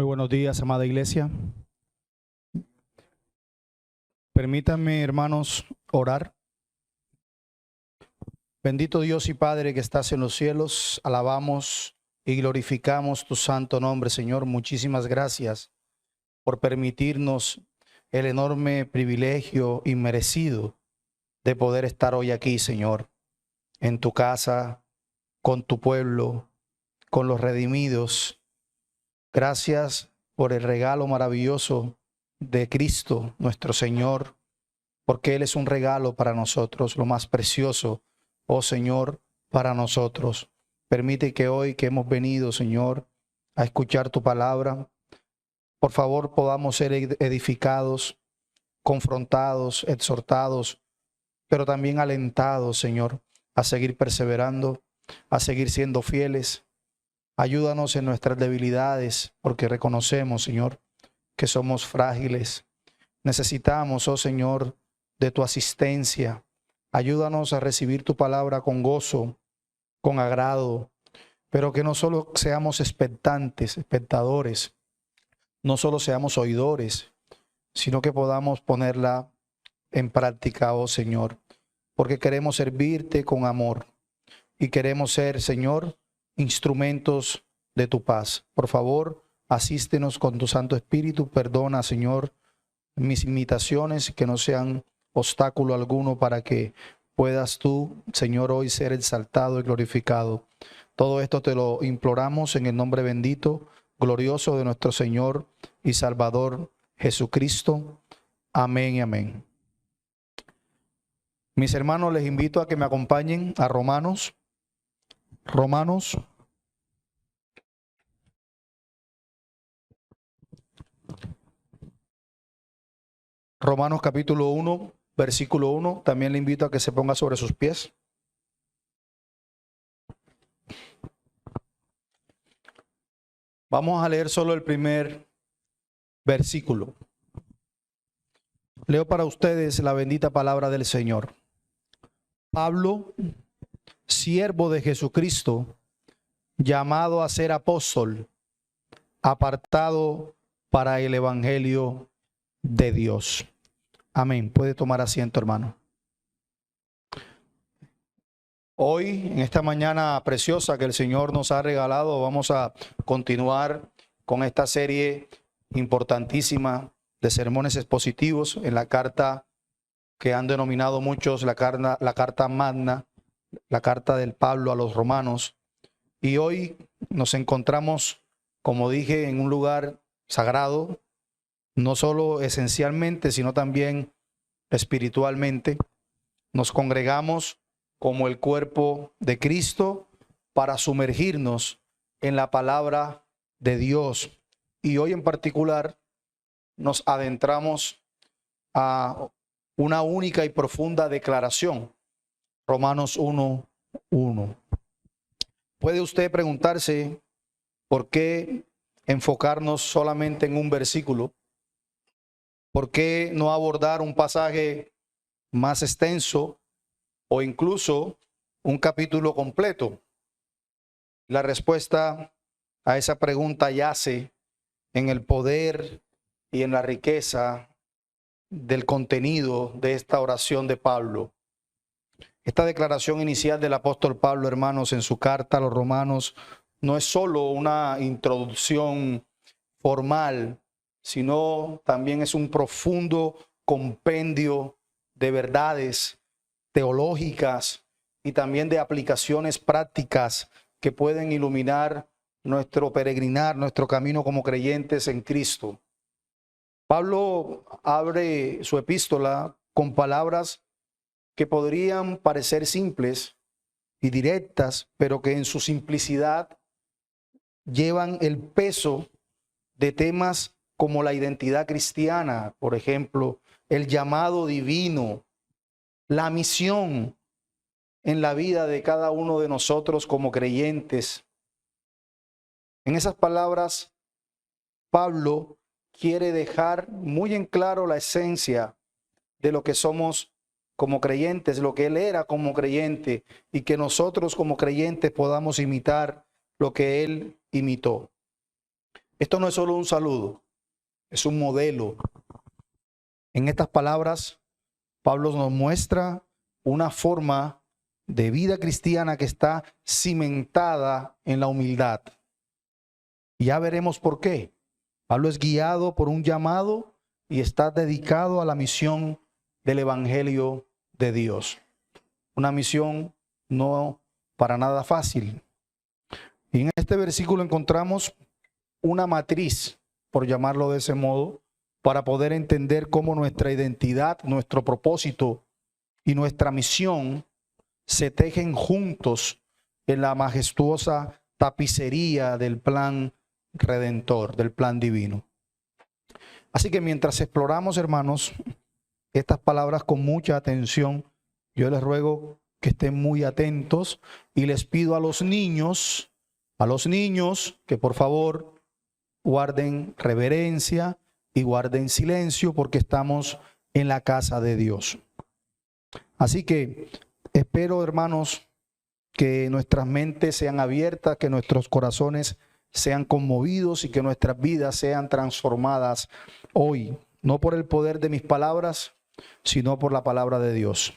Muy buenos días, amada iglesia. Permítanme, hermanos, orar. Bendito Dios y Padre que estás en los cielos, alabamos y glorificamos tu santo nombre, Señor. Muchísimas gracias por permitirnos el enorme privilegio inmerecido de poder estar hoy aquí, Señor, en tu casa, con tu pueblo, con los redimidos. Gracias por el regalo maravilloso de Cristo, nuestro Señor, porque Él es un regalo para nosotros, lo más precioso, oh Señor, para nosotros. Permite que hoy que hemos venido, Señor, a escuchar tu palabra, por favor podamos ser edificados, confrontados, exhortados, pero también alentados, Señor, a seguir perseverando, a seguir siendo fieles. Ayúdanos en nuestras debilidades, porque reconocemos, Señor, que somos frágiles. Necesitamos, oh Señor, de tu asistencia. Ayúdanos a recibir tu palabra con gozo, con agrado, pero que no solo seamos expectantes, espectadores, no solo seamos oidores, sino que podamos ponerla en práctica, oh Señor, porque queremos servirte con amor y queremos ser, Señor, instrumentos de tu paz. Por favor, asístenos con tu Santo Espíritu. Perdona, Señor, mis imitaciones, que no sean obstáculo alguno para que puedas tú, Señor, hoy ser exaltado y glorificado. Todo esto te lo imploramos en el nombre bendito, glorioso de nuestro Señor y Salvador Jesucristo. Amén y amén. Mis hermanos, les invito a que me acompañen a Romanos capítulo 1, versículo 1. También le invito a que se ponga sobre sus pies. Vamos a leer solo el primer versículo. Leo para ustedes la bendita palabra del Señor. Pablo, siervo de Jesucristo, llamado a ser apóstol, apartado para el evangelio de Dios. Amén. Puede tomar asiento, hermano. Hoy, en esta mañana preciosa que el Señor nos ha regalado, vamos a continuar con esta serie importantísima de sermones expositivos en la carta que han denominado muchos la carta magna, la carta del Pablo a los romanos. Y hoy nos encontramos, como dije, en un lugar sagrado, no solo esencialmente, sino también espiritualmente. Nos congregamos como el cuerpo de Cristo para sumergirnos en la palabra de Dios. Y hoy en particular nos adentramos a una única y profunda declaración. Romanos 1:1. Puede usted preguntarse por qué enfocarnos solamente en un versículo. ¿Por qué no abordar un pasaje más extenso o incluso un capítulo completo? La respuesta a esa pregunta yace en el poder y en la riqueza del contenido de esta oración de Pablo. Esta declaración inicial del apóstol Pablo, hermanos, en su carta a los romanos, no es solo una introducción formal, sino también es un profundo compendio de verdades teológicas y también de aplicaciones prácticas que pueden iluminar nuestro peregrinar, nuestro camino como creyentes en Cristo. Pablo abre su epístola con palabras que podrían parecer simples y directas, pero que en su simplicidad llevan el peso de temas como la identidad cristiana, por ejemplo, el llamado divino, la misión en la vida de cada uno de nosotros como creyentes. En esas palabras, Pablo quiere dejar muy en claro la esencia de lo que somos como creyentes, lo que él era como creyente, y que nosotros como creyentes podamos imitar lo que él imitó. Esto no es solo un saludo, es un modelo. En estas palabras, Pablo nos muestra una forma de vida cristiana que está cimentada en la humildad. Y ya veremos por qué. Pablo es guiado por un llamado y está dedicado a la misión del Evangelio de Dios. Una misión no para nada fácil. Y en este versículo encontramos una matriz, por llamarlo de ese modo, para poder entender cómo nuestra identidad, nuestro propósito y nuestra misión se tejen juntos en la majestuosa tapicería del plan redentor, del plan divino. Así que mientras exploramos, hermanos, estas palabras con mucha atención, yo les ruego que estén muy atentos y les pido a los niños que por favor guarden reverencia y guarden silencio porque estamos en la casa de Dios. Así que espero, hermanos, que nuestras mentes sean abiertas, que nuestros corazones sean conmovidos y que nuestras vidas sean transformadas hoy, no por el poder de mis palabras, sino por la palabra de Dios.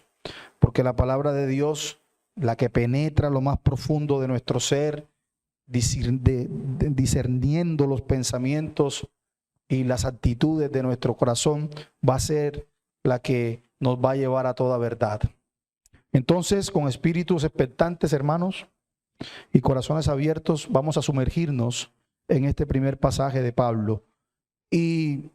Porque la palabra de Dios, la que penetra lo más profundo de nuestro ser, discerniendo los pensamientos y las actitudes de nuestro corazón, va a ser la que nos va a llevar a toda verdad. Entonces, con espíritus expectantes, hermanos, y corazones abiertos, vamos a sumergirnos en este primer pasaje de Pablo. Y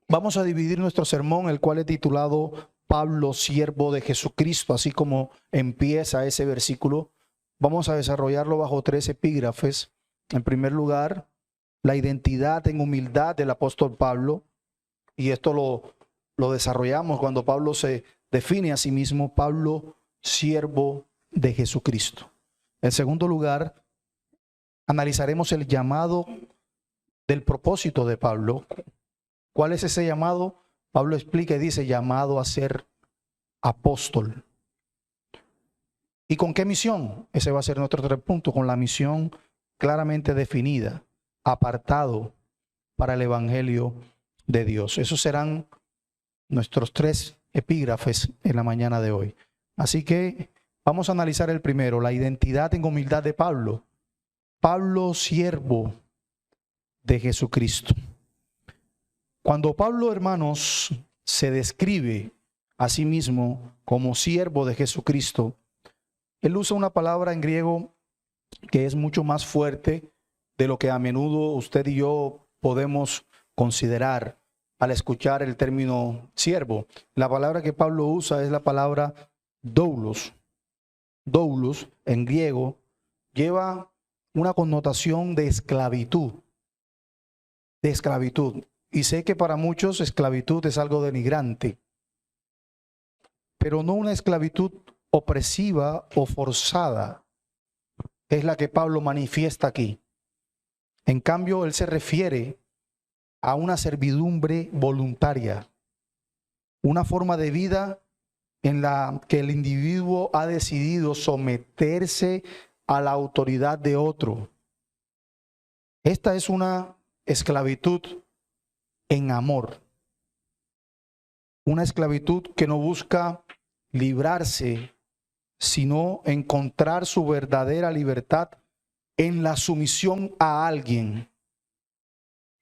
vamos a dividir nuestro sermón, el cual he titulado Pablo, siervo de Jesucristo, así como empieza ese versículo. Vamos a desarrollarlo bajo 3 epígrafes. En primer lugar, la identidad en humildad del apóstol Pablo. Y esto lo desarrollamos cuando Pablo se define a sí mismo, Pablo, siervo de Jesucristo. En segundo lugar, analizaremos el llamado del propósito de Pablo. ¿Cuál es ese llamado? Pablo explica y dice, llamado a ser apóstol. ¿Y con qué misión? Ese va a ser nuestro 3 puntos, con la misión claramente definida, apartado para el Evangelio de Dios. Esos serán nuestros 3 epígrafes en la mañana de hoy. Así que vamos a analizar el primero, la identidad en humildad de Pablo. Pablo, siervo de Jesucristo. Cuando Pablo, hermanos, se describe a sí mismo como siervo de Jesucristo, él usa una palabra en griego que es mucho más fuerte de lo que a menudo usted y yo podemos considerar al escuchar el término siervo. La palabra que Pablo usa es la palabra doulos. Doulos en griego lleva una connotación de esclavitud. De esclavitud. Y sé que para muchos esclavitud es algo denigrante, pero no una esclavitud opresiva o forzada. Es la que Pablo manifiesta aquí. En cambio, él se refiere a una servidumbre voluntaria, una forma de vida en la que el individuo ha decidido someterse a la autoridad de otro. Esta es una esclavitud en amor, una esclavitud que no busca librarse, sino encontrar su verdadera libertad en la sumisión a alguien.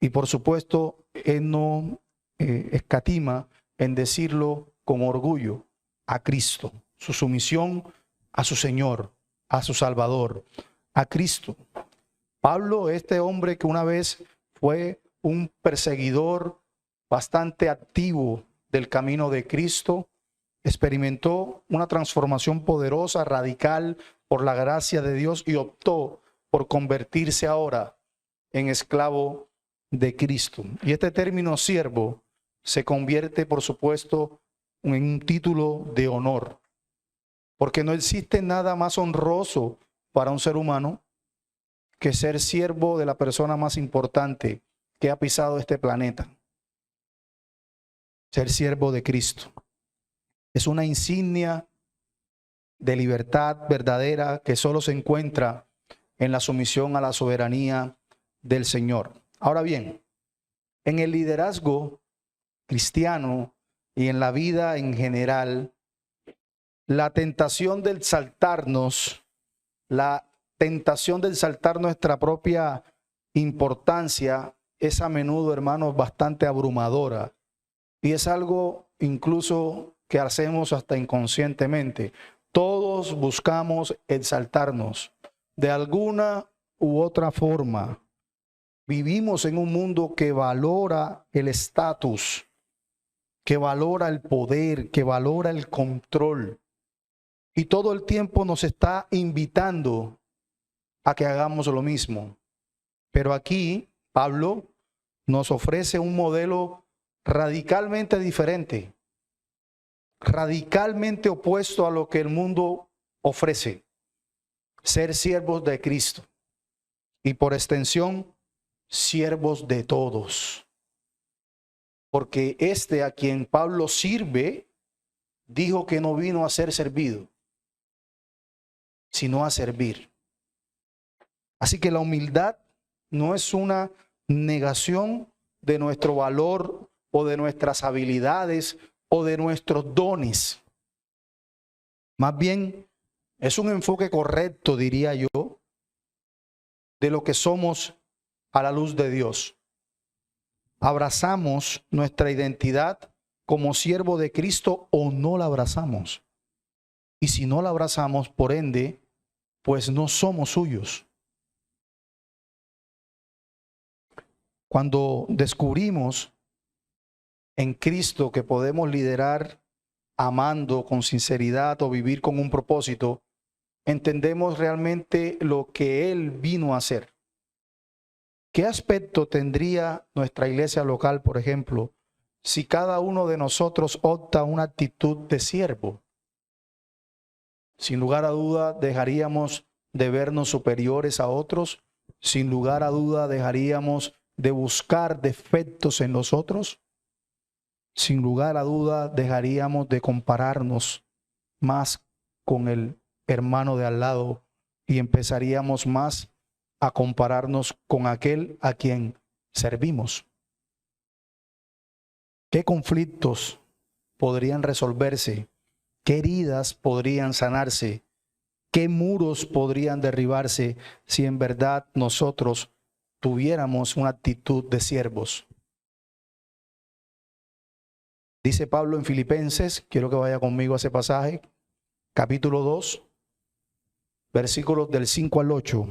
Y por supuesto, él no escatima en decirlo con orgullo, a Cristo, su sumisión a su Señor, a su Salvador, a Cristo. Pablo, este hombre que una vez fue un perseguidor bastante activo del camino de Cristo, experimentó una transformación poderosa, radical, por la gracia de Dios y optó por convertirse ahora en esclavo de Cristo. Y este término siervo se convierte, por supuesto, en un título de honor, porque no existe nada más honroso para un ser humano que ser siervo de la persona más importante que ha pisado este planeta. Ser siervo de Cristo. Es una insignia de libertad verdadera que solo se encuentra en la sumisión a la soberanía del Señor. Ahora bien, en el liderazgo cristiano y en la vida en general, la tentación de exaltarnos, la tentación de exaltar nuestra propia importancia es a menudo, hermanos, bastante abrumadora. Y es algo incluso que hacemos hasta inconscientemente. Todos buscamos exaltarnos de alguna u otra forma. Vivimos en un mundo que valora el estatus, que valora el poder, que valora el control. Y todo el tiempo nos está invitando a que hagamos lo mismo. Pero aquí Pablo nos ofrece un modelo radicalmente diferente, radicalmente opuesto a lo que el mundo ofrece: ser siervos de Cristo y por extensión siervos de todos. Porque este a quien Pablo sirve dijo que no vino a ser servido, sino a servir. Así que la humildad no es una negación de nuestro valor o de nuestras habilidades o de nuestros dones. Más bien, es un enfoque correcto, diría yo, de lo que somos a la luz de Dios. ¿Abrazamos nuestra identidad como siervo de Cristo o no la abrazamos? Y si no la abrazamos, por ende, pues no somos suyos. Cuando descubrimos en Cristo que podemos liderar amando con sinceridad o vivir con un propósito, entendemos realmente lo que Él vino a hacer. ¿Qué aspecto tendría nuestra iglesia local, por ejemplo, si cada uno de nosotros opta una actitud de siervo? Sin lugar a duda, dejaríamos de vernos superiores a otros. Sin lugar a duda, dejaríamos de buscar defectos en los otros. Sin lugar a duda, dejaríamos de compararnos más con el hermano de al lado y empezaríamos más a compararnos con aquel a quien servimos. ¿Qué conflictos podrían resolverse? ¿Qué heridas podrían sanarse? ¿Qué muros podrían derribarse si en verdad nosotros tuviéramos una actitud de siervos? Dice Pablo en Filipenses, quiero que vaya conmigo a ese pasaje, capítulo 2, versículos del 5 al 8.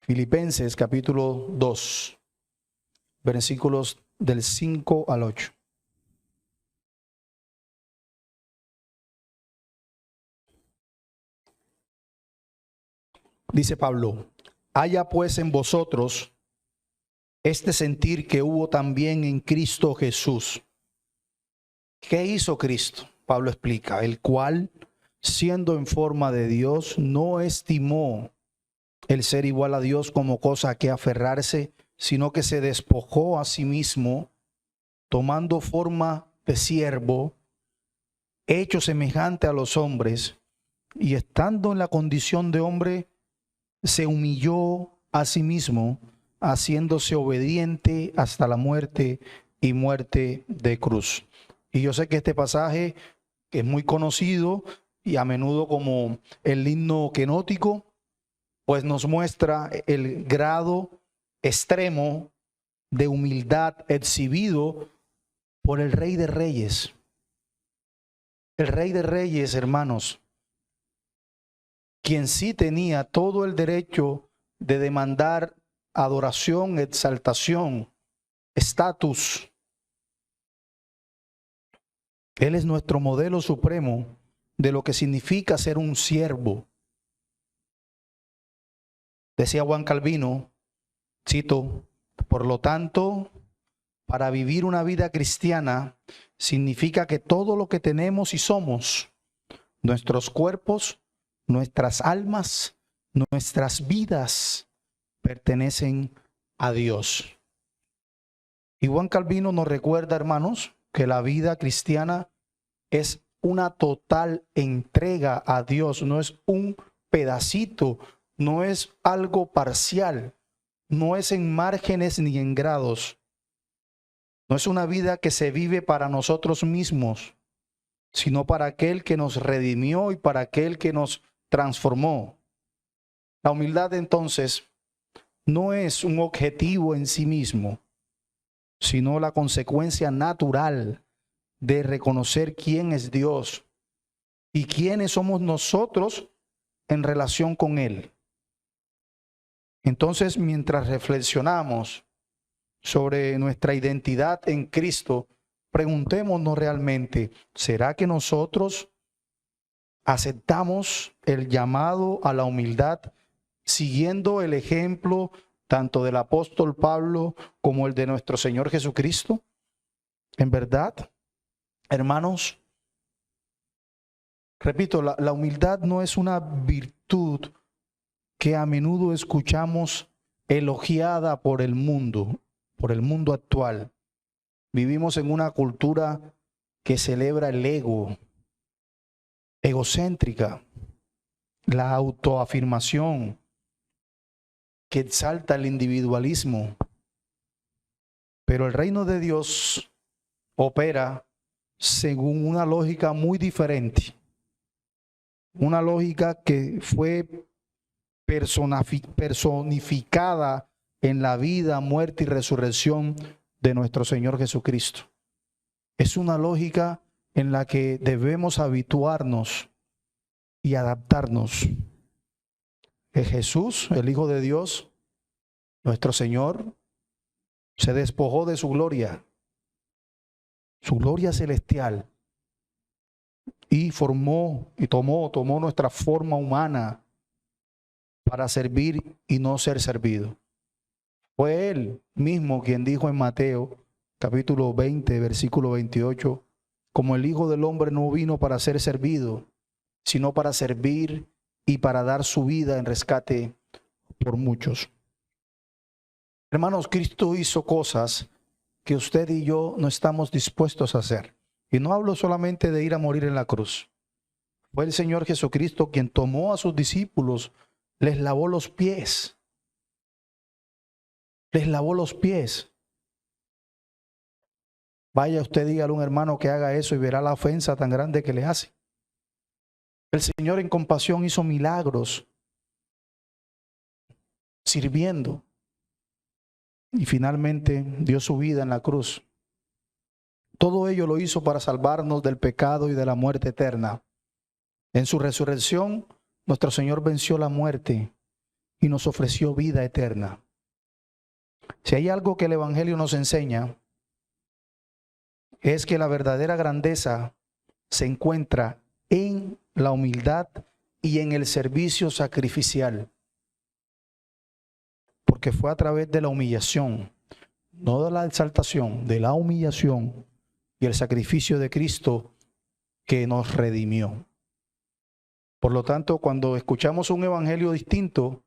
Filipenses capítulo 2, versículos del 5 al 8. Dice Pablo: haya pues en vosotros este sentir que hubo también en Cristo Jesús. ¿Qué hizo Cristo? Pablo explica: el cual, siendo en forma de Dios, no estimó el ser igual a Dios como cosa a que aferrarse, sino que se despojó a sí mismo, tomando forma de siervo, hecho semejante a los hombres, y estando en la condición de hombre, se humilló a sí mismo, haciéndose obediente hasta la muerte y muerte de cruz. Y yo sé que este pasaje es muy conocido y a menudo como el himno quenótico, pues nos muestra el grado extremo de humildad exhibido por el Rey de Reyes. El Rey de Reyes, hermanos, quien sí tenía todo el derecho de demandar adoración, exaltación, estatus. Él es nuestro modelo supremo de lo que significa ser un siervo. Decía Juan Calvino, cito: por lo tanto, para vivir una vida cristiana significa que todo lo que tenemos y somos, nuestros cuerpos, nuestras almas, nuestras vidas, pertenecen a Dios. Y Juan Calvino nos recuerda, hermanos, que la vida cristiana es una total entrega a Dios, no es un pedacito, no es algo parcial. no es en márgenes ni en grados. No es una vida que se vive para nosotros mismos, sino para aquel que nos redimió y para aquel que nos transformó. La humildad, entonces, no es un objetivo en sí mismo, sino la consecuencia natural de reconocer quién es Dios y quiénes somos nosotros en relación con Él. Entonces, mientras reflexionamos sobre nuestra identidad en Cristo, preguntémonos realmente, ¿será que nosotros aceptamos el llamado a la humildad siguiendo el ejemplo tanto del apóstol Pablo como el de nuestro Señor Jesucristo? En verdad, hermanos, repito, la humildad no es una virtud que a menudo escuchamos elogiada por el mundo actual. Vivimos en una cultura que celebra el ego, egocéntrica, la autoafirmación, que exalta el individualismo. Pero el reino de Dios opera según una lógica muy diferente. Una lógica que fue personificada en la vida, muerte y resurrección de nuestro Señor Jesucristo. Es una lógica en la que debemos habituarnos y adaptarnos. Jesús, el Hijo de Dios, nuestro Señor, se despojó de su gloria celestial, y tomó nuestra forma humana para servir y no ser servido. Fue Él mismo quien dijo en Mateo capítulo 20, versículo 28, como el Hijo del Hombre no vino para ser servido, sino para servir y para dar su vida en rescate por muchos. Hermanos, Cristo hizo cosas que usted y yo no estamos dispuestos a hacer. Y no hablo solamente de ir a morir en la cruz. Fue el Señor Jesucristo quien tomó a sus discípulos, les lavó los pies. Les lavó los pies. Vaya usted, dígale a un hermano que haga eso y verá la ofensa tan grande que le hace. El Señor en compasión hizo milagros, sirviendo. Y finalmente dio su vida en la cruz. Todo ello lo hizo para salvarnos del pecado y de la muerte eterna. En su resurrección, nuestro Señor venció la muerte y nos ofreció vida eterna. Si hay algo que el Evangelio nos enseña, es que la verdadera grandeza se encuentra en la humildad y en el servicio sacrificial. Porque fue a través de la humillación, no de la exaltación, de la humillación y el sacrificio de Cristo que nos redimió. Por lo tanto, cuando escuchamos un evangelio distinto,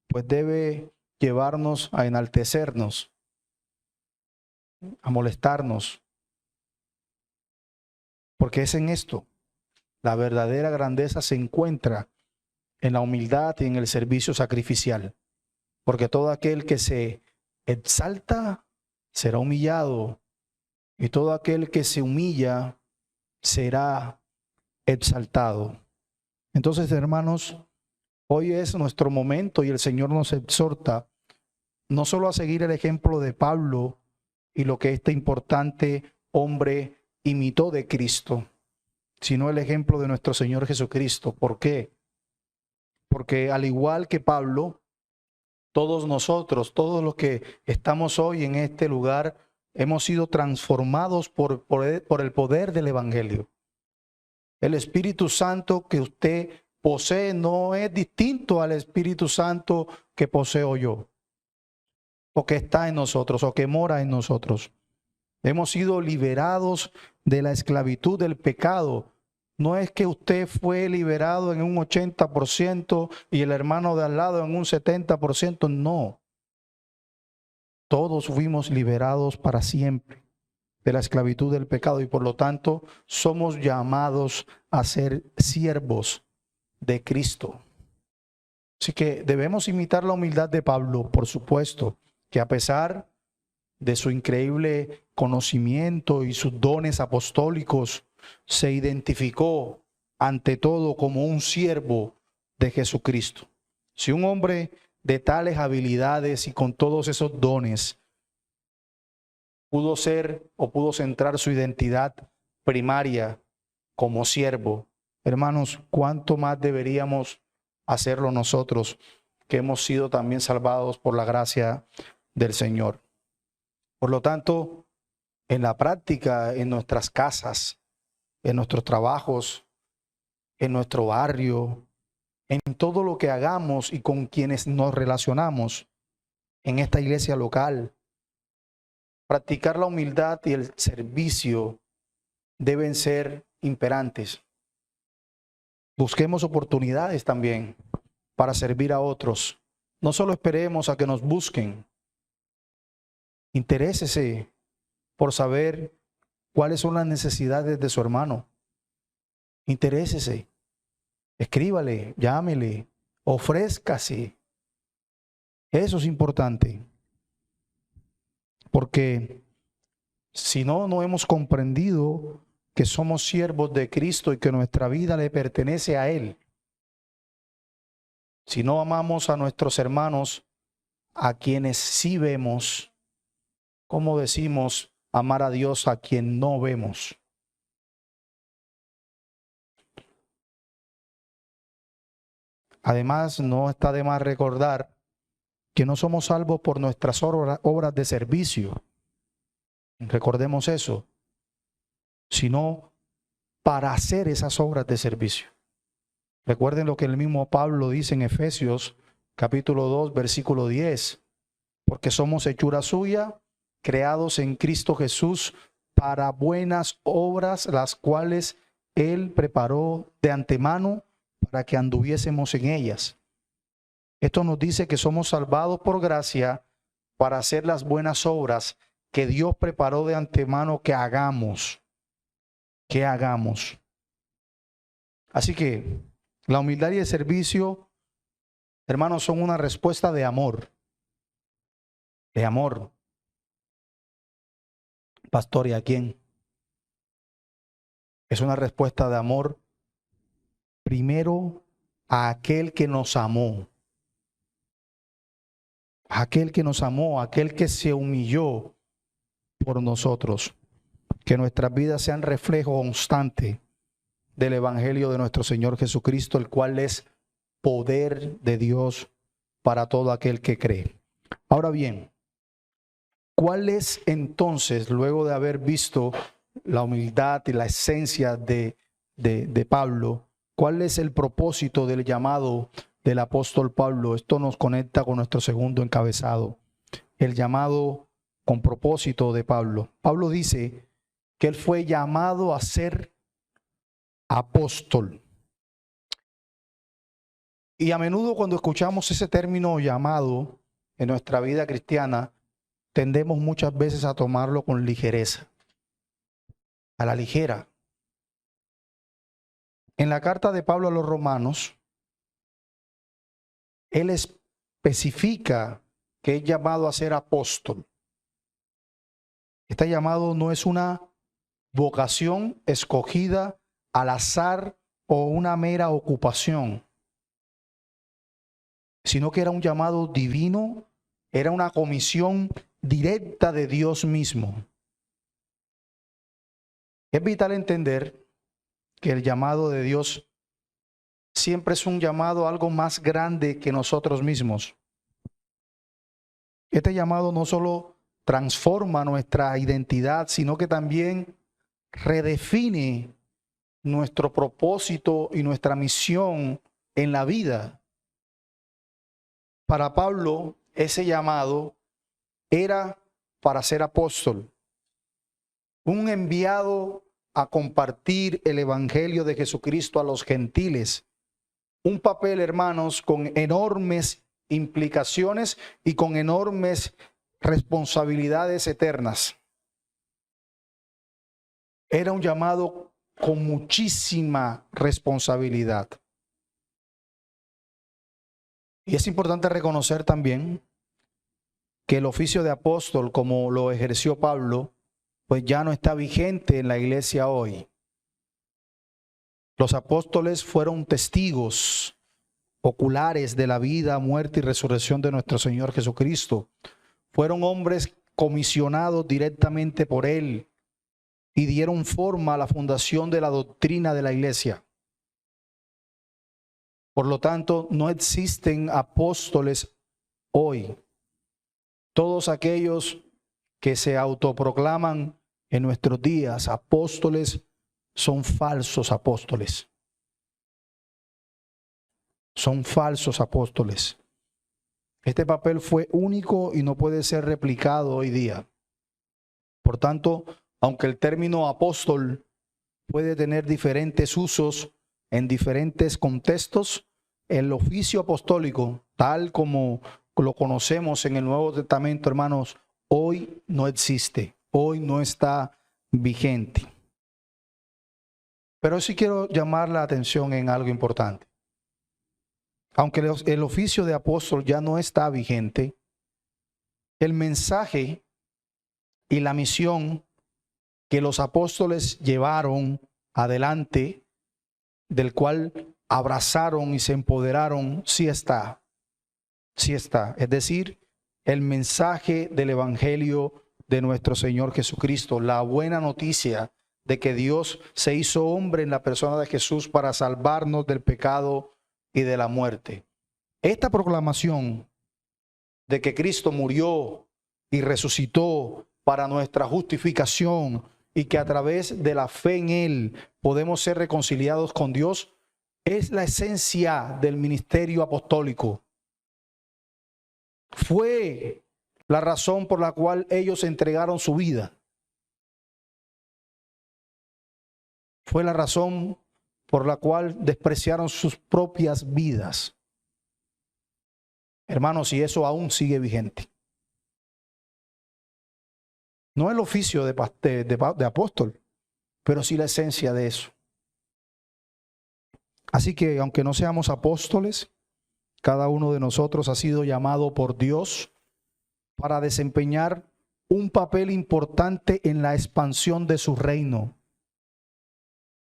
pues debe llevarnos a enaltecernos, a molestarnos. Porque es en esto, la verdadera grandeza se encuentra en la humildad y en el servicio sacrificial. Porque todo aquel que se exalta será humillado, y todo aquel que se humilla será exaltado. Entonces, hermanos, hoy es nuestro momento y el Señor nos exhorta no solo a seguir el ejemplo de Pablo y lo que este importante hombre imitó de Cristo, sino el ejemplo de nuestro Señor Jesucristo. ¿Por qué? Porque al igual que Pablo, todos nosotros, todos los que estamos hoy en este lugar, hemos sido transformados por el poder del Evangelio. El Espíritu Santo que usted posee no es distinto al Espíritu Santo que poseo yo, o que está en nosotros, o que mora en nosotros. Hemos sido liberados de la esclavitud del pecado. No es que usted fue liberado en un 80% y el hermano de al lado en un 70%, no. Todos fuimos liberados para siempre de la esclavitud del pecado y por lo tanto somos llamados a ser siervos de Cristo. Así que debemos imitar la humildad de Pablo, por supuesto, que a pesar de su increíble conocimiento y sus dones apostólicos, se identificó ante todo como un siervo de Jesucristo. Si un hombre de tales habilidades y con todos esos dones pudo ser o pudo centrar su identidad primaria como siervo, hermanos, ¿cuánto más deberíamos hacerlo nosotros que hemos sido también salvados por la gracia del Señor? Por lo tanto, en la práctica, en nuestras casas, en nuestros trabajos, en nuestro barrio, en todo lo que hagamos y con quienes nos relacionamos en esta iglesia local, practicar la humildad y el servicio deben ser imperantes. Busquemos oportunidades también para servir a otros. No solo esperemos a que nos busquen. Interésese por saber cuáles son las necesidades de su hermano. Interésese. Escríbale, llámele, ofrézcase. Eso es importante. Porque si no, no hemos comprendido que somos siervos de Cristo y que nuestra vida le pertenece a Él. Si no amamos a nuestros hermanos, a quienes sí vemos, ¿cómo decimos amar a Dios a quien no vemos? Además, no está de más recordar que no somos salvos por nuestras obras de servicio. Recordemos eso, sino para hacer esas obras de servicio. Recuerden lo que el mismo Pablo dice en Efesios capítulo 2, versículo 10, porque somos hechura suya, creados en Cristo Jesús para buenas obras, las cuales Él preparó de antemano para que anduviésemos en ellas. Esto nos dice que somos salvados por gracia para hacer las buenas obras que Dios preparó de antemano que hagamos. Que hagamos. Así que la humildad y el servicio, hermanos, son una respuesta de amor. De amor. Pastor, ¿y a quién? Es una respuesta de amor primero a aquel que nos amó. A aquel que nos amó, a aquel que se humilló por nosotros. Que nuestras vidas sean reflejo constante del Evangelio de nuestro Señor Jesucristo, el cual es poder de Dios para todo aquel que cree. Ahora bien, ¿cuál es entonces, luego de haber visto la humildad y la esencia de Pablo, cuál es el propósito del llamado del apóstol Pablo? Esto nos conecta con nuestro segundo encabezado, el llamado con propósito de Pablo. Pablo dice que él fue llamado a ser apóstol. Y a menudo cuando escuchamos ese término llamado en nuestra vida cristiana, tendemos muchas veces a tomarlo con ligereza, a la ligera. En la carta de Pablo a los Romanos, él especifica que es llamado a ser apóstol. Este llamado no es una vocación escogida al azar o una mera ocupación, sino que era un llamado divino, era una comisión directa de Dios mismo. Es vital entender que el llamado de Dios siempre es un llamado a algo más grande que nosotros mismos. Este llamado no solo transforma nuestra identidad, sino que también redefine nuestro propósito y nuestra misión en la vida. Para Pablo, ese llamado era para ser apóstol, un enviado a compartir el evangelio de Jesucristo a los gentiles. Un papel, hermanos, con enormes implicaciones y con enormes responsabilidades eternas. Era un llamado con muchísima responsabilidad. Y es importante reconocer también que el oficio de apóstol, como lo ejerció Pablo, pues ya no está vigente en la iglesia hoy. Los apóstoles fueron testigos oculares de la vida, muerte y resurrección de nuestro Señor Jesucristo. Fueron hombres comisionados directamente por Él y dieron forma a la fundación de la doctrina de la iglesia. Por lo tanto, no existen apóstoles hoy. Todos aquellos que se autoproclaman en nuestros días apóstoles son falsos apóstoles. Son falsos apóstoles. Este papel fue único y no puede ser replicado hoy día. Por tanto, aunque el término apóstol puede tener diferentes usos en diferentes contextos, el oficio apostólico, tal como lo conocemos en el Nuevo Testamento, hermanos, hoy no existe, hoy no está vigente. Pero sí quiero llamar la atención en algo importante. Aunque el oficio de apóstol ya no está vigente, el mensaje y la misión que los apóstoles llevaron adelante, del cual abrazaron y se empoderaron, sí está. Sí está. Es decir, el mensaje del evangelio de nuestro Señor Jesucristo, la buena noticia de que Dios se hizo hombre en la persona de Jesús para salvarnos del pecado y de la muerte. Esta proclamación de que Cristo murió y resucitó para nuestra justificación y que a través de la fe en Él podemos ser reconciliados con Dios, es la esencia del ministerio apostólico. Fue la razón por la cual ellos entregaron su vida. Fue la razón por la cual despreciaron sus propias vidas. Hermanos, y eso aún sigue vigente. No el oficio de apóstol, pero sí la esencia de eso. Así que aunque no seamos apóstoles, cada uno de nosotros ha sido llamado por Dios para desempeñar un papel importante en la expansión de su reino.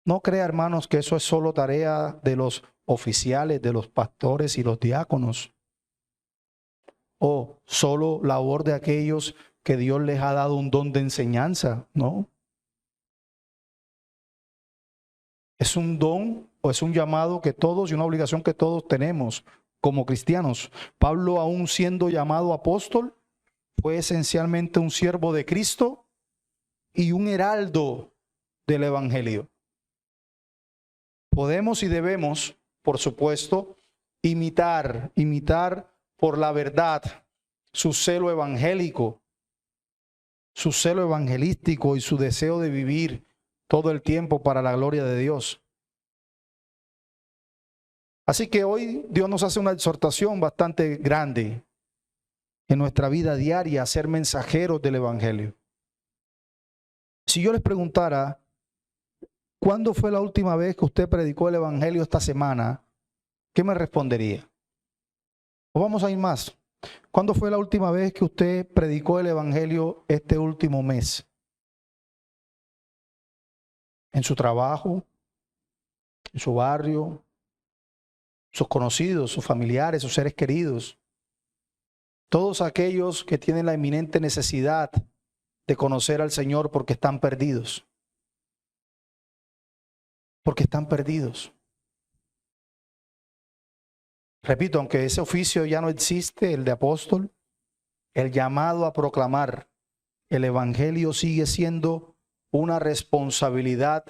No crea, hermanos, que eso es solo tarea de los oficiales, de los pastores y los diáconos, o solo labor de aquellos que Dios les ha dado un don de enseñanza, ¿no? Es un don o es un llamado que todos y una obligación que todos tenemos como cristianos. Pablo, aún siendo llamado apóstol, fue esencialmente un siervo de Cristo y un heraldo del evangelio. Podemos y debemos, por supuesto, imitar por la verdad su celo evangélico, su celo evangelístico y su deseo de vivir todo el tiempo para la gloria de Dios. Así que hoy Dios nos hace una exhortación bastante grande en nuestra vida diaria a ser mensajeros del evangelio. Si yo les preguntara, ¿cuándo fue la última vez que usted predicó el evangelio esta semana? ¿Qué me respondería? O vamos a ir más. ¿Cuándo fue la última vez que usted predicó el evangelio este último mes? ¿En su trabajo? ¿En su barrio? ¿Sus conocidos, sus familiares, sus seres queridos? Todos aquellos que tienen la inminente necesidad de conocer al Señor porque están perdidos. Porque están perdidos. Repito, aunque ese oficio ya no existe, el de apóstol, el llamado a proclamar el evangelio sigue siendo una responsabilidad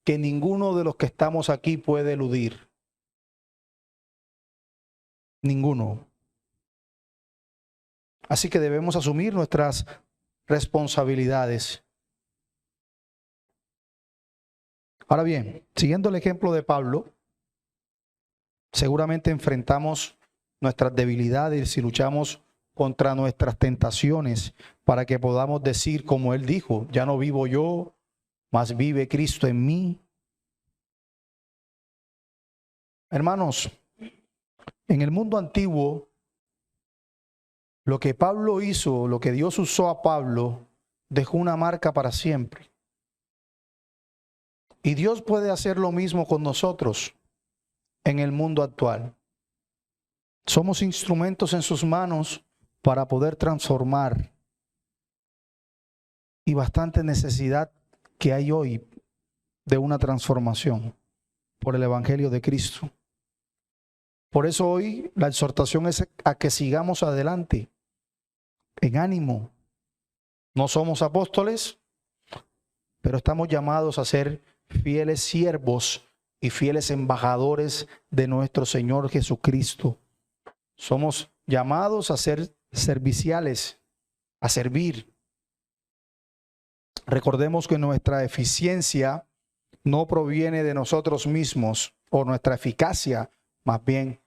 que ninguno de los que estamos aquí puede eludir. Ninguno. Así que debemos asumir nuestras responsabilidades. Ahora bien, siguiendo el ejemplo de Pablo, seguramente enfrentamos nuestras debilidades y luchamos contra nuestras tentaciones para que podamos decir como él dijo, ya no vivo yo, mas vive Cristo en mí. Hermanos, En el mundo antiguo, lo que Pablo hizo, lo que Dios usó a Pablo, dejó una marca para siempre. Y Dios puede hacer lo mismo con nosotros en el mundo actual. Somos instrumentos en sus manos para poder transformar. Y bastante necesidad que hay hoy de una transformación por el Evangelio de Cristo. Por eso hoy la exhortación es a que sigamos adelante, en ánimo. No somos apóstoles, pero estamos llamados a ser fieles siervos y fieles embajadores de nuestro Señor Jesucristo. Somos llamados a ser serviciales, a servir. Recordemos que nuestra eficiencia no proviene de nosotros mismos, o nuestra eficacia, más bien,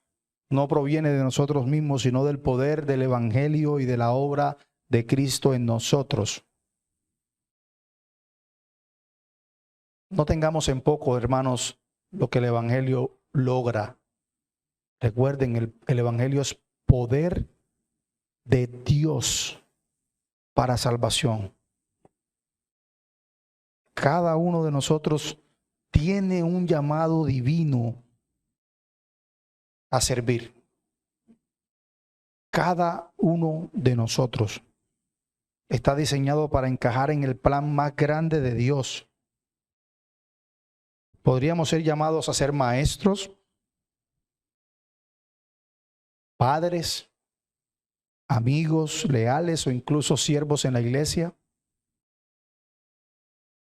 no proviene de nosotros mismos, sino del poder del Evangelio y de la obra de Cristo en nosotros. No tengamos en poco, hermanos, lo que el Evangelio logra. Recuerden, el Evangelio es poder de Dios para salvación. Cada uno de nosotros tiene un llamado divino a servir. Cada uno de nosotros está diseñado para encajar en el plan más grande de Dios. Podríamos ser llamados a ser maestros, padres, amigos leales o incluso siervos en la iglesia.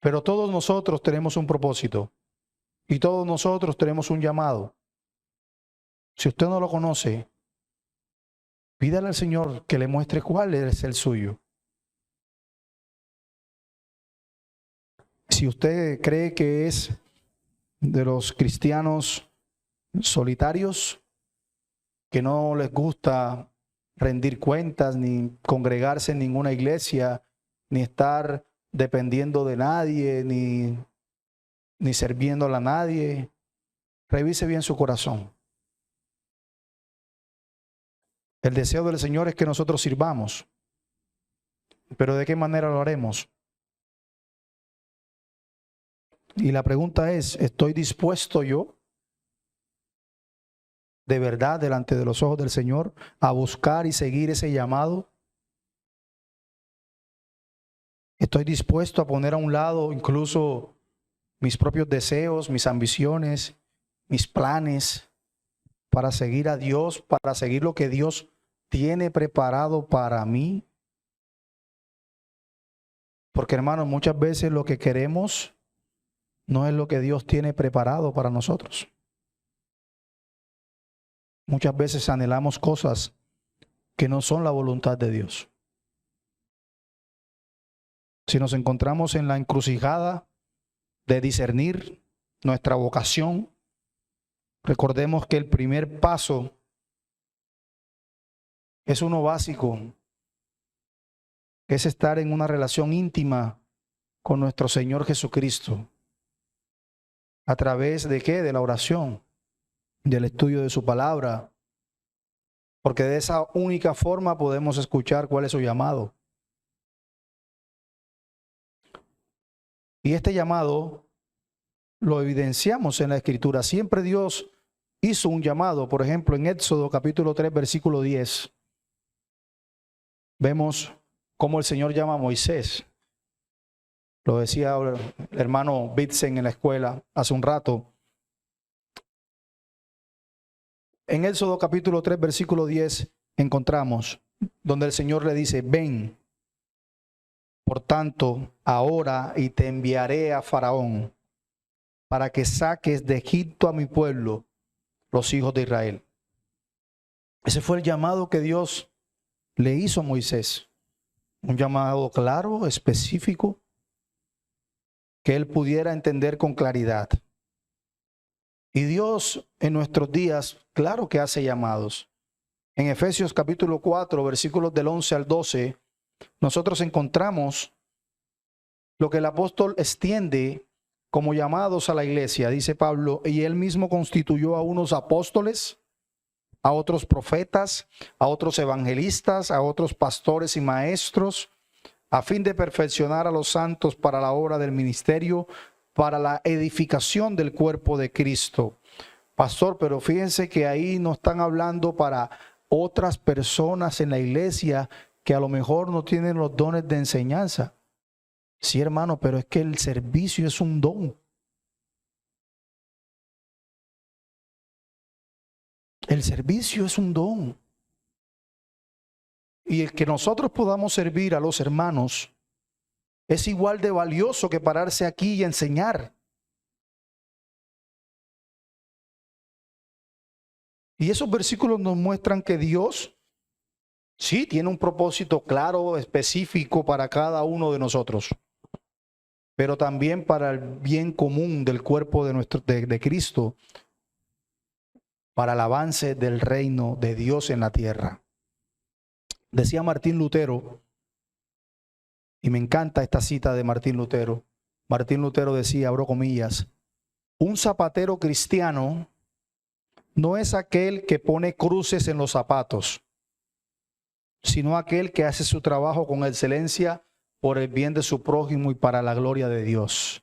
Pero todos nosotros tenemos un propósito y todos nosotros tenemos un llamado. Si usted no lo conoce, pídale al Señor que le muestre cuál es el suyo. Si usted cree que es de los cristianos solitarios, que no les gusta rendir cuentas, ni congregarse en ninguna iglesia, ni estar dependiendo de nadie, ni sirviéndole a nadie, revise bien su corazón. El deseo del Señor es que nosotros sirvamos, pero ¿de qué manera lo haremos? Y la pregunta es, ¿estoy dispuesto yo, de verdad, delante de los ojos del Señor, a buscar y seguir ese llamado? ¿Estoy dispuesto a poner a un lado incluso mis propios deseos, mis ambiciones, mis planes, para seguir a Dios, para seguir lo que Dios tiene preparado para mí? Porque, hermanos, muchas veces lo que queremos no es lo que Dios tiene preparado para nosotros. Muchas veces anhelamos cosas que no son la voluntad de Dios. Si nos encontramos en la encrucijada de discernir nuestra vocación, recordemos que el primer paso es uno básico, que es estar en una relación íntima con nuestro Señor Jesucristo. ¿A través de qué? De la oración, del estudio de su palabra. Porque de esa única forma podemos escuchar cuál es su llamado. Y este llamado lo evidenciamos en la Escritura. Siempre Dios hizo un llamado. Por ejemplo, en Éxodo capítulo 3, versículo 10, vemos cómo el Señor llama a Moisés. Lo decía el hermano Bitsen en la escuela hace un rato. En Éxodo capítulo 3, versículo 10, encontramos donde el Señor le dice, ven, por tanto, ahora y te enviaré a Faraón para que saques de Egipto a mi pueblo, los hijos de Israel. Ese fue el llamado que Dios le hizo a Moisés. Un llamado claro, específico, que él pudiera entender con claridad. Y Dios en nuestros días, claro que hace llamados. En Efesios capítulo 4, versículos del 11 al 12, nosotros encontramos lo que el apóstol extiende como llamados a la iglesia. Dice Pablo, y él mismo constituyó a unos apóstoles, a otros profetas, a otros evangelistas, a otros pastores y maestros, a fin de perfeccionar a los santos para la obra del ministerio, para la edificación del cuerpo de Cristo. Pastor, pero fíjense que ahí no están hablando para otras personas en la iglesia que a lo mejor no tienen los dones de enseñanza. Sí, hermano, pero es que el servicio es un don. El servicio es un don. Y el que nosotros podamos servir a los hermanos es igual de valioso que pararse aquí y enseñar. Y esos versículos nos muestran que Dios sí tiene un propósito claro, específico para cada uno de nosotros, pero también para el bien común del cuerpo de Cristo, para el avance del reino de Dios en la tierra. Decía Martín Lutero, y me encanta esta cita de Martín Lutero. Martín Lutero decía, abro comillas, un zapatero cristiano no es aquel que pone cruces en los zapatos, sino aquel que hace su trabajo con excelencia por el bien de su prójimo y para la gloria de Dios.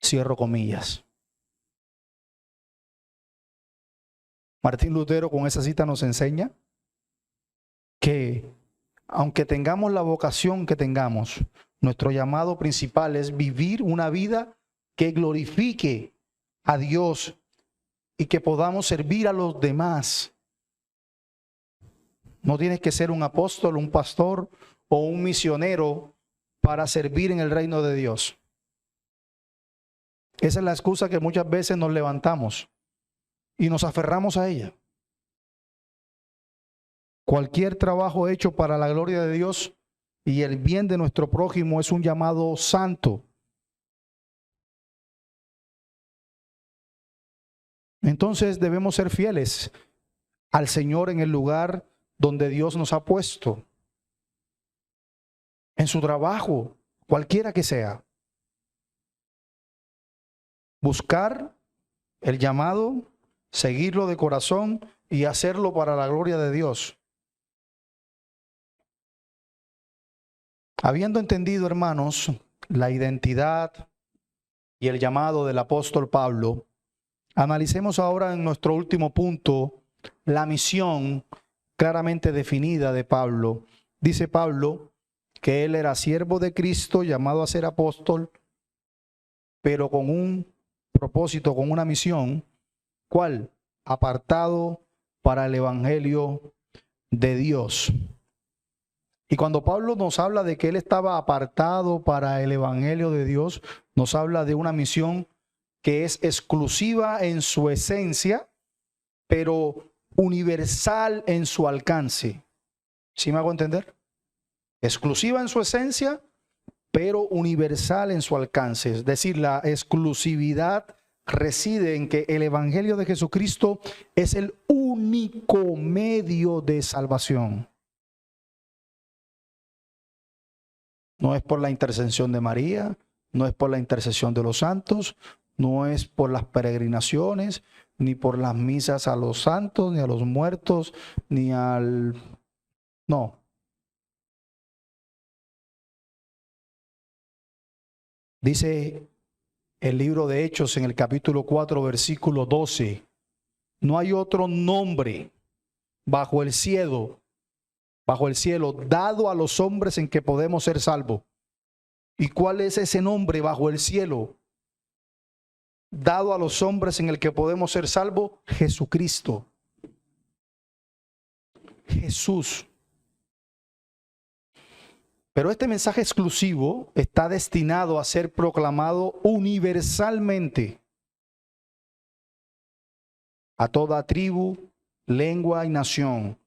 Cierro comillas. Martín Lutero con esa cita nos enseña que aunque tengamos la vocación que tengamos, nuestro llamado principal es vivir una vida que glorifique a Dios y que podamos servir a los demás. No tienes que ser un apóstol, un pastor o un misionero para servir en el reino de Dios. Esa es la excusa que muchas veces nos levantamos y nos aferramos a ella. Cualquier trabajo hecho para la gloria de Dios y el bien de nuestro prójimo es un llamado santo. Entonces debemos ser fieles al Señor en el lugar donde Dios nos ha puesto, en su trabajo, cualquiera que sea. Buscar el llamado, seguirlo de corazón y hacerlo para la gloria de Dios. Habiendo entendido, hermanos, la identidad y el llamado del apóstol Pablo, analicemos ahora en nuestro último punto la misión claramente definida de Pablo. Dice Pablo que él era siervo de Cristo, llamado a ser apóstol, pero con un propósito, con una misión, ¿cuál? Apartado para el evangelio de Dios. Y cuando Pablo nos habla de que él estaba apartado para el evangelio de Dios, nos habla de una misión que es exclusiva en su esencia, pero universal en su alcance. ¿Sí me hago entender? Exclusiva en su esencia, pero universal en su alcance. Es decir, la exclusividad reside en que el evangelio de Jesucristo es el único medio de salvación. No es por la intercesión de María, no es por la intercesión de los santos, no es por las peregrinaciones, ni por las misas a los santos, ni a los muertos, ni al... No. Dice el libro de Hechos en el capítulo 4, versículo 12, no hay otro nombre bajo el cielo dado a los hombres en que podemos ser salvos. ¿Y cuál es ese nombre bajo el cielo dado a los hombres en el que podemos ser salvos? Jesucristo. Jesús. Pero este mensaje exclusivo está destinado a ser proclamado universalmente a toda tribu, lengua y nación.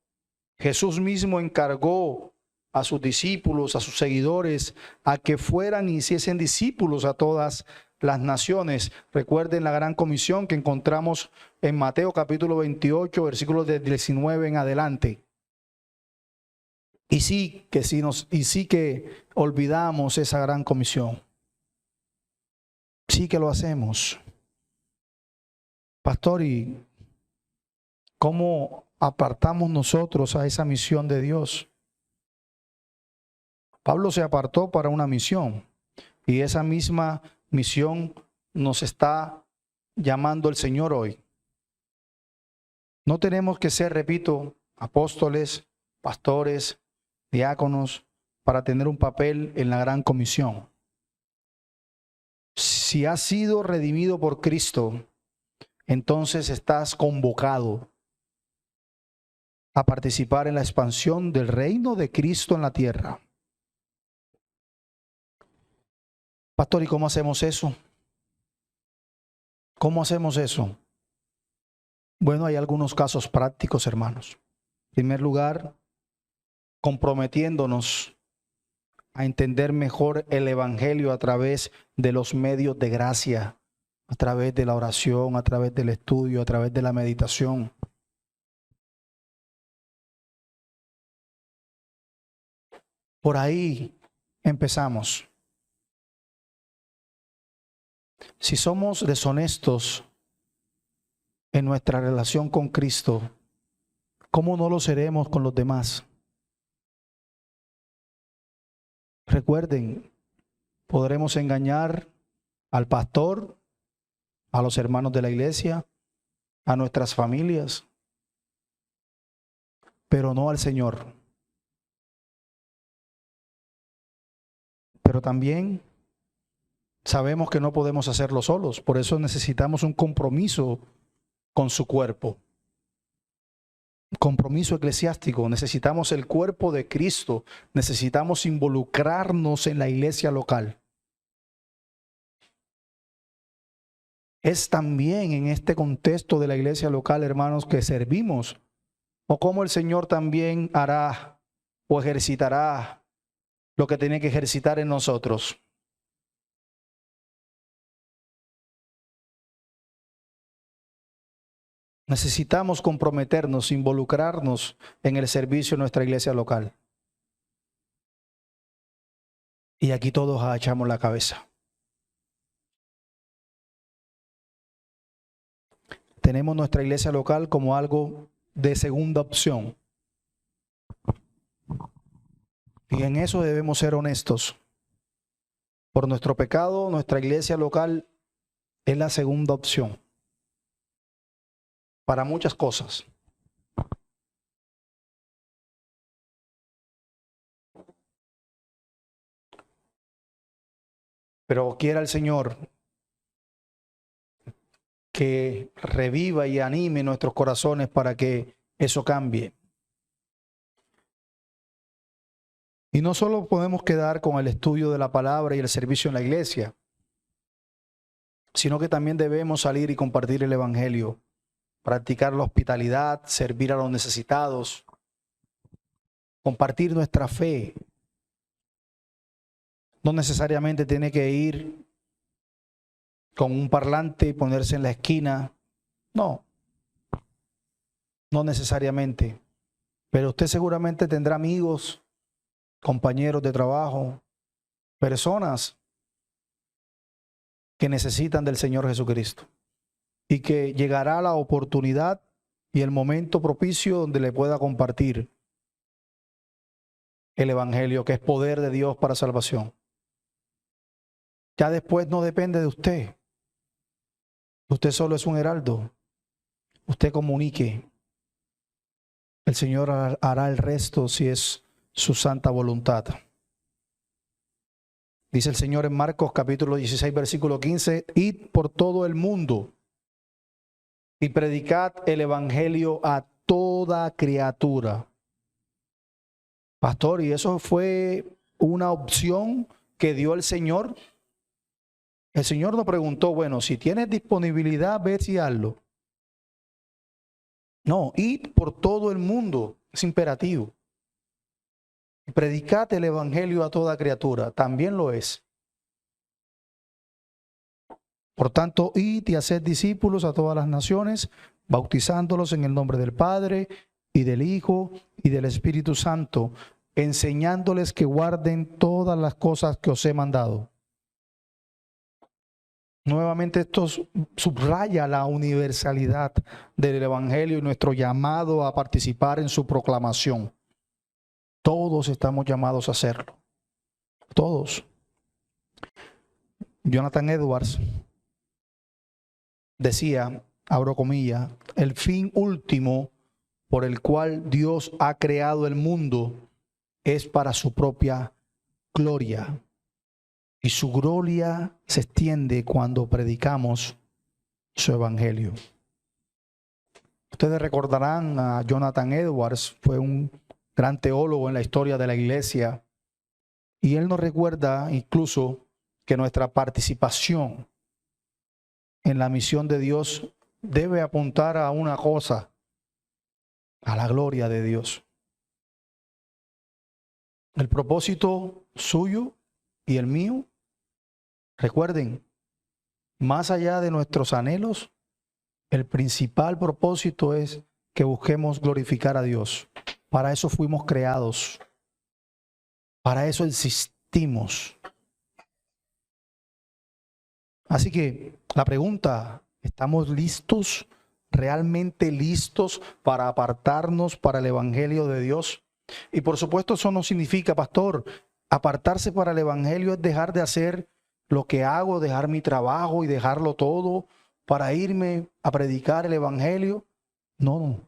Jesús mismo encargó a sus discípulos, a sus seguidores, a que fueran y hiciesen discípulos a todas las naciones. Recuerden la gran comisión que encontramos en Mateo capítulo 28, versículos de 19 en adelante. Y sí que olvidamos esa gran comisión. Sí que lo hacemos. Pastor, y ¿Cómo apartamos nosotros a esa misión de Dios? Pablo se apartó para una misión y esa misma misión nos está llamando el Señor hoy. No tenemos que ser, repito, apóstoles, pastores, diáconos, para tener un papel en la gran comisión. Si has sido redimido por Cristo, entonces estás convocado a participar en la expansión del reino de Cristo en la tierra. Pastor, ¿y cómo hacemos eso? ¿Cómo hacemos eso? Bueno, hay algunos casos prácticos, hermanos. En primer lugar, comprometiéndonos a entender mejor el Evangelio a través de los medios de gracia, a través de la oración, a través del estudio, a través de la meditación. Por ahí empezamos. Si somos deshonestos en nuestra relación con Cristo, ¿cómo no lo seremos con los demás? Recuerden, podremos engañar al pastor, a los hermanos de la iglesia, a nuestras familias, pero no al Señor. Pero también sabemos que no podemos hacerlo solos, por eso necesitamos un compromiso con su cuerpo. Compromiso eclesiástico, necesitamos el cuerpo de Cristo, necesitamos involucrarnos en la iglesia local. Es también en este contexto de la iglesia local, hermanos, que servimos, o cómo el Señor también hará o ejercitará lo que tiene que ejercitar en nosotros. Necesitamos comprometernos, involucrarnos en el servicio de nuestra iglesia local. Y aquí todos agachamos la cabeza. Tenemos nuestra iglesia local como algo de segunda opción. Y en eso debemos ser honestos. Por nuestro pecado, nuestra iglesia local es la segunda opción. Para muchas cosas. Pero quiera el Señor que reviva y anime nuestros corazones para que eso cambie. Y no solo podemos quedar con el estudio de la palabra y el servicio en la iglesia, sino que también debemos salir y compartir el Evangelio, practicar la hospitalidad, servir a los necesitados, compartir nuestra fe. No necesariamente tiene que ir con un parlante y ponerse en la esquina. No, no necesariamente. Pero usted seguramente tendrá amigos, compañeros de trabajo, personas que necesitan del Señor Jesucristo y que llegará la oportunidad y el momento propicio donde le pueda compartir el Evangelio, que es poder de Dios para salvación. Ya después no depende de usted. Usted solo es un heraldo. Usted comunique. El Señor hará el resto si es su santa voluntad. Dice el Señor en Marcos capítulo 16, versículo 15, id por todo el mundo y predicad el Evangelio a toda criatura. Pastor, ¿y eso fue una opción que dio el Señor? El Señor nos preguntó, bueno, si tienes disponibilidad, ve y hazlo. No, id por todo el mundo, es imperativo. Predicad el Evangelio a toda criatura, también lo es. Por tanto, id y haced discípulos a todas las naciones, bautizándolos en el nombre del Padre y del Hijo y del Espíritu Santo, enseñándoles que guarden todas las cosas que os he mandado. Nuevamente esto subraya la universalidad del Evangelio y nuestro llamado a participar en su proclamación. Todos estamos llamados a hacerlo. Todos. Jonathan Edwards decía, abro comillas, el fin último por el cual Dios ha creado el mundo es para su propia gloria. Y su gloria se extiende cuando predicamos su evangelio. Ustedes recordarán a Jonathan Edwards, fue un gran teólogo en la historia de la iglesia, y él nos recuerda incluso que nuestra participación en la misión de Dios debe apuntar a una cosa, a la gloria de Dios. El propósito suyo y el mío, recuerden, más allá de nuestros anhelos, el principal propósito es que busquemos glorificar a Dios. Para eso fuimos creados. Para eso existimos. Así que la pregunta, ¿estamos listos? ¿Realmente listos para apartarnos para el evangelio de Dios? Y por supuesto eso no significa, pastor, apartarse para el evangelio es dejar de hacer lo que hago, dejar mi trabajo y dejarlo todo para irme a predicar el evangelio. No.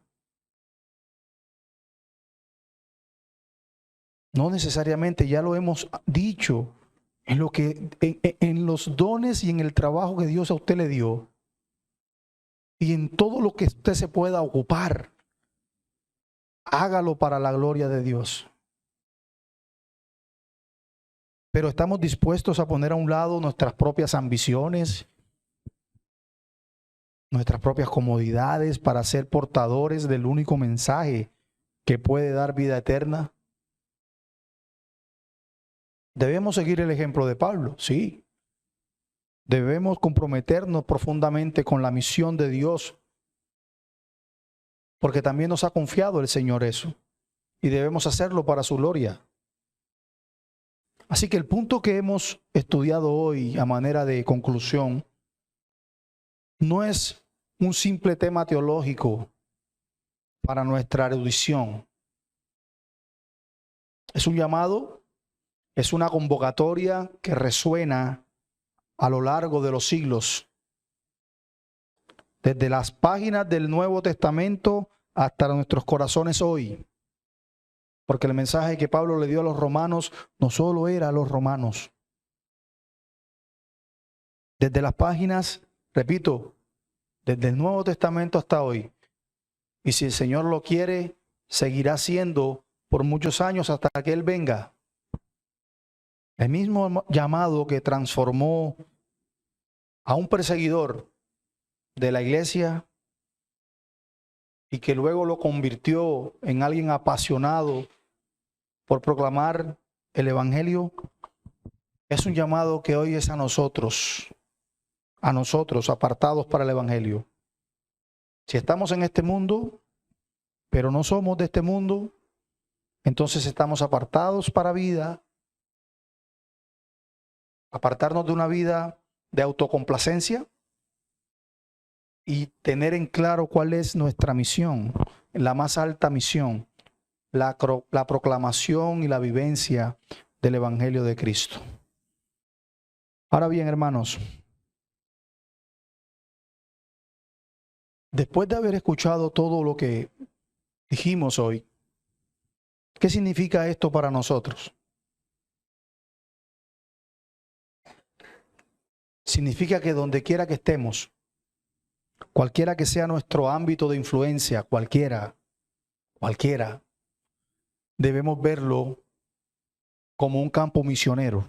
No necesariamente, ya lo hemos dicho, en los dones y en el trabajo que Dios a usted le dio y en todo lo que usted se pueda ocupar, hágalo para la gloria de Dios. Pero estamos dispuestos a poner a un lado nuestras propias ambiciones, nuestras propias comodidades para ser portadores del único mensaje que puede dar vida eterna. Debemos seguir el ejemplo de Pablo, sí. Debemos comprometernos profundamente con la misión de Dios, porque también nos ha confiado el Señor eso, y debemos hacerlo para su gloria. Así que el punto que hemos estudiado hoy a manera de conclusión no es un simple tema teológico para nuestra erudición. Es un llamado, es una convocatoria que resuena a lo largo de los siglos, desde las páginas del Nuevo Testamento hasta nuestros corazones hoy. Porque el mensaje que Pablo le dio a los romanos no solo era a los romanos. Desde las páginas, repito, desde el Nuevo Testamento hasta hoy. Y si el Señor lo quiere, seguirá siendo por muchos años hasta que Él venga. El mismo llamado que transformó a un perseguidor de la iglesia y que luego lo convirtió en alguien apasionado por proclamar el evangelio, es un llamado que hoy es a nosotros apartados para el evangelio. Si estamos en este mundo, pero no somos de este mundo, entonces estamos apartados para vida, apartarnos de una vida de autocomplacencia y tener en claro cuál es nuestra misión, la más alta misión, la proclamación y la vivencia del evangelio de Cristo. Ahora bien, hermanos, después de haber escuchado todo lo que dijimos hoy, ¿qué significa esto para nosotros? Significa que donde quiera que estemos, cualquiera que sea nuestro ámbito de influencia, cualquiera, debemos verlo como un campo misionero.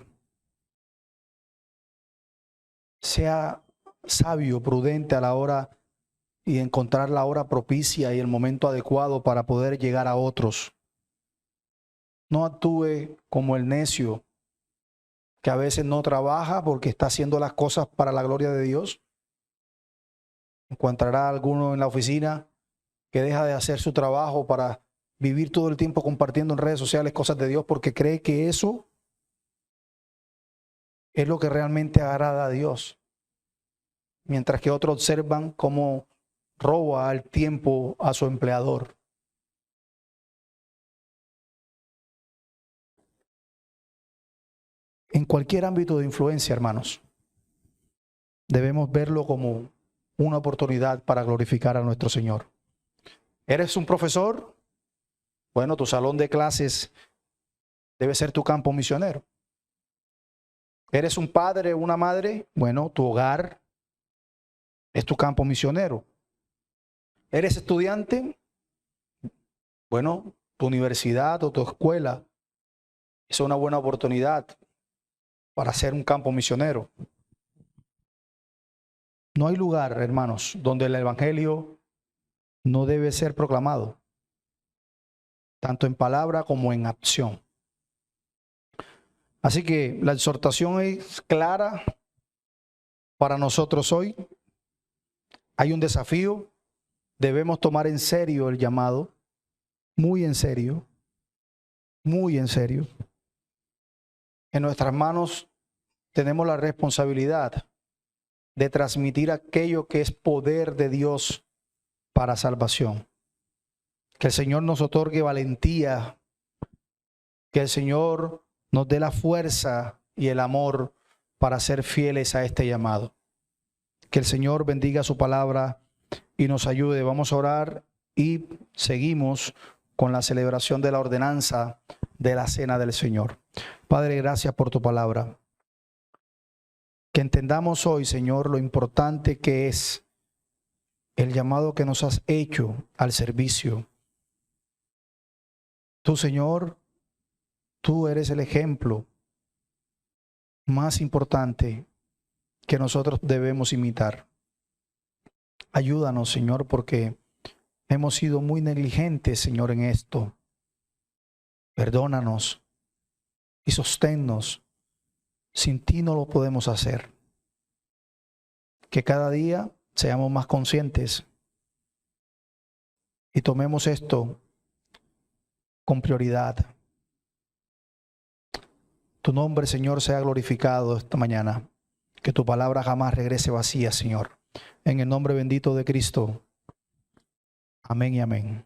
Sea sabio, prudente a la hora y encontrar la hora propicia y el momento adecuado para poder llegar a otros. No actúe como el necio que a veces no trabaja porque está haciendo las cosas para la gloria de Dios. Encontrará alguno en la oficina que deja de hacer su trabajo para vivir todo el tiempo compartiendo en redes sociales cosas de Dios porque cree que eso es lo que realmente agrada a Dios. mientras que otros observan cómo roba el tiempo a su empleador. En cualquier ámbito de influencia, hermanos, debemos verlo como una oportunidad para glorificar a nuestro Señor. ¿Eres un profesor? Bueno, tu salón de clases debe ser tu campo misionero. ¿Eres un padre o una madre? Bueno, tu hogar es tu campo misionero. ¿Eres estudiante? Bueno, tu universidad o tu escuela es una buena oportunidad para ser un campo misionero. No hay lugar, hermanos, donde el evangelio no debe ser proclamado, tanto en palabra como en acción. Así que la exhortación es clara para nosotros hoy. Hay un desafío. Debemos tomar en serio el llamado, muy en serio, muy en serio. En nuestras manos tenemos la responsabilidad de transmitir aquello que es poder de Dios para salvación. Que el Señor nos otorgue valentía, que el Señor nos dé la fuerza y el amor para ser fieles a este llamado. Que el Señor bendiga su palabra y nos ayude. Vamos a orar y seguimos con la celebración de la ordenanza de la cena del Señor. Padre, gracias por tu palabra. Que entendamos hoy, Señor, lo importante que es el llamado que nos has hecho al servicio. Tú, Señor, tú eres el ejemplo más importante que nosotros debemos imitar. Ayúdanos, Señor, porque hemos sido muy negligentes, Señor, en esto. Perdónanos y sosténnos. Sin ti no lo podemos hacer. Que cada día seamos más conscientes y tomemos esto con prioridad. Tu nombre, Señor, sea glorificado esta mañana. Que tu palabra jamás regrese vacía, Señor. En el nombre bendito de Cristo. Amén y amén.